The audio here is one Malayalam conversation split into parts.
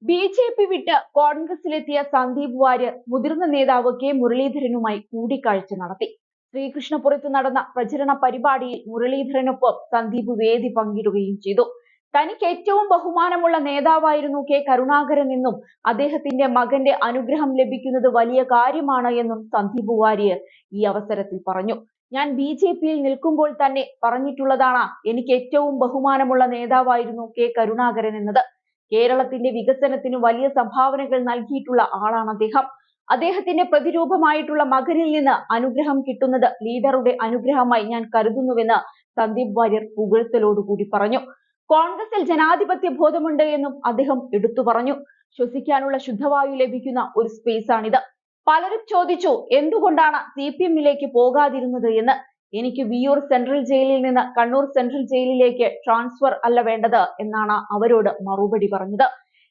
ബി.ജെ.പി വിട്ട് കോൺഗ്രസിലെത്തിയ സന്ദീപ് വാര്യർ മുതിർന്ന നേതാവ് കെ മുരളീധരനുമായി കൂടിക്കാഴ്ച നടത്തി. ശ്രീകൃഷ്ണപുരത്ത് നടന്ന പ്രചരണ പരിപാടിയിൽ മുരളീധരനൊപ്പം സന്ദീപ് വേദി പങ്കിടുകയും ചെയ്തു. തനിക്ക് ഏറ്റവും ബഹുമാനമുള്ള നേതാവായിരുന്നു കെ കരുണാകരൻ എന്നും അദ്ദേഹത്തിന്റെ മകന്റെ അനുഗ്രഹം ലഭിക്കുന്നത് വലിയ കാര്യമാണ് എന്നും സന്ദീപ് വാര്യർ ഈ അവസരത്തിൽ പറഞ്ഞു. ഞാൻ ബി.ജെ.പിയിൽ നിൽക്കുമ്പോൾ തന്നെ പറഞ്ഞിട്ടുള്ളതാണ്, എനിക്ക് ഏറ്റവും ബഹുമാനമുള്ള നേതാവായിരുന്നു കെ കരുണാകരൻ എന്നത്. കേരളത്തിന്റെ വികസനത്തിന് വലിയ സംഭാവനകൾ നൽകിയിട്ടുള്ള ആളാണ് അദ്ദേഹം. അദ്ദേഹത്തിന്റെ പ്രതിരൂപമായിട്ടുള്ള മകനിൽ നിന്ന് അനുഗ്രഹം കിട്ടുന്നത് ലീഡറുടെ അനുഗ്രഹമായി ഞാൻ കരുതുന്നുവെന്ന് സന്ദീപ് വാര്യർ പുകഴ്ത്തലോടുകൂടി പറഞ്ഞു. കോൺഗ്രസിൽ ജനാധിപത്യ ബോധമുണ്ട് എന്നും അദ്ദേഹം എടുത്തു പറഞ്ഞു. ശ്വസിക്കാനുള്ള ശുദ്ധവായു ലഭിക്കുന്ന ഒരു സ്പേസാണിത്. പലരും ചോദിച്ചു, എന്തുകൊണ്ടാണ് CPM-ലേക്ക് പോകാതിരുന്നത് എന്ന്. എനിക്ക് വിയ്യൂർ സെൻട്രൽ ജയിലിൽ നിന്ന് കണ്ണൂർ സെൻട്രൽ ജയിലിലേക്ക് ട്രാൻസ്ഫർ അല്ല വേണ്ടത് എന്നാണ് അവരോട് മറുപടി പറഞ്ഞത്.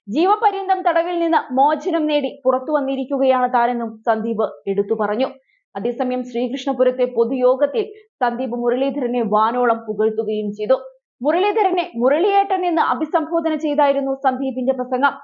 ജീവപര്യന്തം തടവിൽ നിന്ന് മോചനം നേടി പുറത്തു വന്നിരിക്കുകയാണ് താനെന്നും സന്ദീപ് എടുത്തു പറഞ്ഞു. അതേസമയം ശ്രീകൃഷ്ണപുരത്തെ പൊതുയോഗത്തിൽ സന്ദീപ് മുരളീധരനെ വാനോളം പുകഴ്ത്തുകയും ചെയ്തു. മുരളീധരനെ മുരളിയേട്ടൻ എന്ന് അഭിസംബോധന ചെയ്തായിരുന്നു സന്ദീപിന്റെ പ്രസംഗം.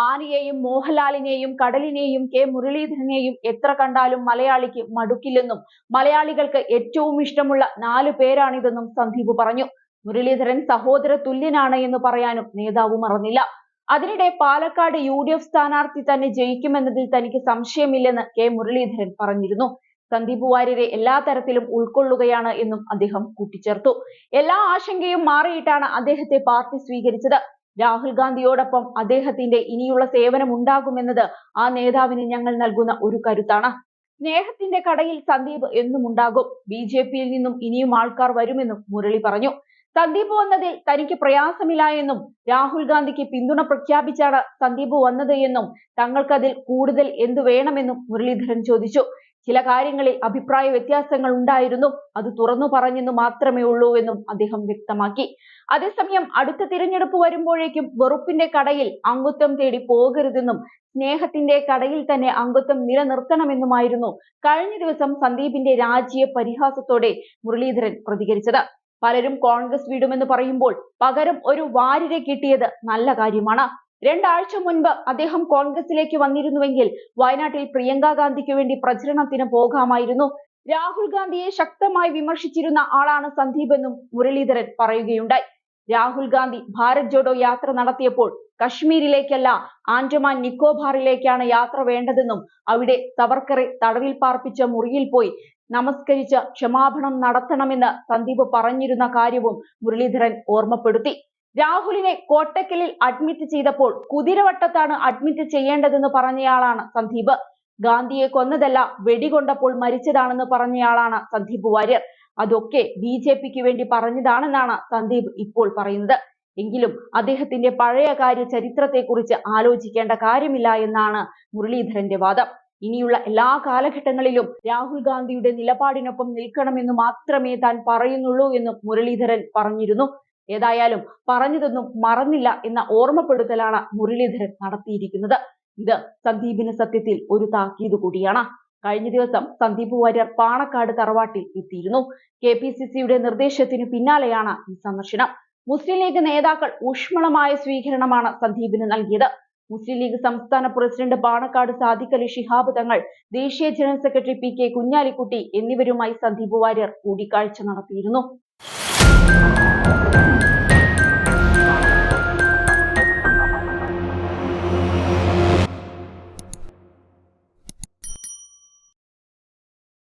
ആനയെയും മോഹൻലാലിനെയും കടലിനെയും കെ മുരളീധരനെയും എത്ര കണ്ടാലും മലയാളിക്ക് മടുക്കില്ലെന്നും മലയാളികൾക്ക് ഏറ്റവും ഇഷ്ടമുള്ള 4 പേരാണിതെന്നും സന്ദീപ് പറഞ്ഞു. മുരളീധരൻ സഹോദര തുല്യനാണ് എന്ന് പറയാനും നേതാവ് മറന്നില്ല. അതിനിടെ പാലക്കാട് UDF സ്ഥാനാർത്ഥി തന്നെ ജയിക്കുമെന്നതിൽ തനിക്ക് സംശയമില്ലെന്ന് കെ മുരളീധരൻ പറഞ്ഞിരുന്നു. സന്ദീപ് വാര്യരെ എല്ലാ തരത്തിലും ഉൾക്കൊള്ളുകയാണ് എന്നും അദ്ദേഹം കൂട്ടിച്ചേർത്തു. എല്ലാ ആശങ്കയും മാറിയിട്ടാണ് അദ്ദേഹത്തെ പാർട്ടി സ്വീകരിച്ചത്. രാഹുൽ ഗാന്ധിയോടൊപ്പം അദ്ദേഹത്തിന്റെ ഇനിയുള്ള സേവനം ഉണ്ടാകുമെന്നത് ആ നേതാവിന് ഞങ്ങൾ നൽകുന്ന ഒരു കരുത്താണ്. സ്നേഹത്തിന്റെ കടയിൽ സന്ദീപ് എന്നും ഉണ്ടാകും. ബി.ജെ.പിയിൽ നിന്നും ഇനിയും ആൾക്കാർ വരുമെന്നും മുരളി പറഞ്ഞു. സന്ദീപ് വന്നതിൽ തനിക്ക് പ്രയാസമില്ല എന്നും രാഹുൽ ഗാന്ധിക്ക് പിന്തുണ പ്രഖ്യാപിച്ചാണ് സന്ദീപ് വന്നത് എന്നും തങ്ങൾക്കതിൽ കൂടുതൽ എന്തു വേണമെന്നും മുരളീധരൻ ചോദിച്ചു. ചില കാര്യങ്ങളിൽ അഭിപ്രായ വ്യത്യാസങ്ങൾ ഉണ്ടായിരുന്നു, അത് തുറന്നു പറഞ്ഞെന്നു മാത്രമേ ഉള്ളൂ എന്നും അദ്ദേഹം വ്യക്തമാക്കി. അതേസമയം അടുത്ത തിരഞ്ഞെടുപ്പ് വരുമ്പോഴേക്കും വെറുപ്പിന്റെ കടയിൽ അംഗത്വം തേടി പോകരുതെന്നും സ്നേഹത്തിന്റെ കടയിൽ തന്നെ അംഗത്വം നിലനിർത്തണമെന്നുമായിരുന്നു കഴിഞ്ഞ ദിവസം സന്ദീപിന്റെ രാജിയെ പരിഹാസത്തോടെ മുരളീധരൻ പ്രതികരിച്ചത്. പലരും കോൺഗ്രസ് വിടുമെന്ന് പറയുമ്പോൾ പകരം ഒരു വാര്യരെ കിട്ടിയത് നല്ല കാര്യമാണ്. 2 ആഴ്ച മുൻപ് അദ്ദേഹം കോൺഗ്രസിലേക്ക് വന്നിരുന്നുവെങ്കിൽ വയനാട്ടിൽ പ്രിയങ്ക ഗാന്ധിക്ക് വേണ്ടി പ്രചരണത്തിന് പോകാമായിരുന്നു. രാഹുൽ ഗാന്ധിയെ ശക്തമായി വിമർശിച്ചിരുന്ന ആളാണ് സന്ദീപ് എന്നും മുരളീധരൻ പറയുകയുണ്ടായി. രാഹുൽ ഗാന്ധി ഭാരത് ജോഡോ യാത്ര നടത്തിയപ്പോൾ കശ്മീരിലേക്കല്ല ആൻഡമാൻ നിക്കോബാറിലേക്കാണ് യാത്ര വേണ്ടതെന്നും അവിടെ സവർക്കറെ തടവിൽ പാർപ്പിച്ച മുറിയിൽ പോയി നമസ്കരിച്ച് ക്ഷമാപണം നടത്തണമെന്ന് സന്ദീപ് പറഞ്ഞിരുന്ന കാര്യവും മുരളീധരൻ ഓർമ്മപ്പെടുത്തി. രാഹുലിനെ കോട്ടക്കലിൽ അഡ്മിറ്റ് ചെയ്തപ്പോൾ കുതിരവട്ടത്താണ് അഡ്മിറ്റ് ചെയ്യേണ്ടതെന്ന് പറഞ്ഞയാളാണ് സന്ദീപ്. ഗാന്ധിയെ കൊന്നതല്ല, വെടികൊണ്ടപ്പോൾ മരിച്ചതാണെന്ന് പറഞ്ഞയാളാണ് സന്ദീപ് വാര്യർ. അതൊക്കെ ബി.ജെ.പിക്ക് വേണ്ടി പറഞ്ഞതാണെന്നാണ് സന്ദീപ് ഇപ്പോൾ പറയുന്നത്. എങ്കിലും അദ്ദേഹത്തിന്റെ പഴയകാര്യ ചരിത്രത്തെക്കുറിച്ച് ആലോചിക്കേണ്ട കാര്യമില്ല എന്നാണ് മുരളീധരന്റെ വാദം. ഇനിയുള്ള എല്ലാ കാലഘട്ടങ്ങളിലും രാഹുൽ ഗാന്ധിയുടെ നിലപാടിനൊപ്പം നിൽക്കണമെന്ന് മാത്രമേ താൻ പറയുന്നുള്ളൂ എന്നും മുരളീധരൻ പറഞ്ഞിരുന്നു. ഏതായാലും പറഞ്ഞതൊന്നും മറന്നില്ല എന്ന ഓർമ്മപ്പെടുത്തലാണ് മുരളീധരൻ നടത്തിയിരിക്കുന്നത്. ഇത് സന്ദീപിന് സത്യത്തിൽ ഒരു താക്കീത് കൂടിയാണ്. കഴിഞ്ഞ ദിവസം സന്ദീപ് വാര്യർ പാണക്കാട് തറവാട്ടിൽ എത്തിയിരുന്നു. KPCCയുടെ നിർദ്ദേശത്തിന് പിന്നാലെയാണ് ഈ സന്ദർശനം. മുസ്ലിം ലീഗ് നേതാക്കൾ ഊഷ്മളമായ സ്വീകരണമാണ് സന്ദീപിന് നൽകിയത്. മുസ്ലിം ലീഗ് സംസ്ഥാന പ്രസിഡന്റ് പാണക്കാട് സാദിഖ് അലി ശിഹാബ് തങ്ങൾ, ദേശീയ ജനറൽ സെക്രട്ടറി PK കുഞ്ഞാലിക്കുട്ടി എന്നിവരുമായി സന്ദീപ് വാര്യർ കൂടിക്കാഴ്ച നടത്തിയിരുന്നു.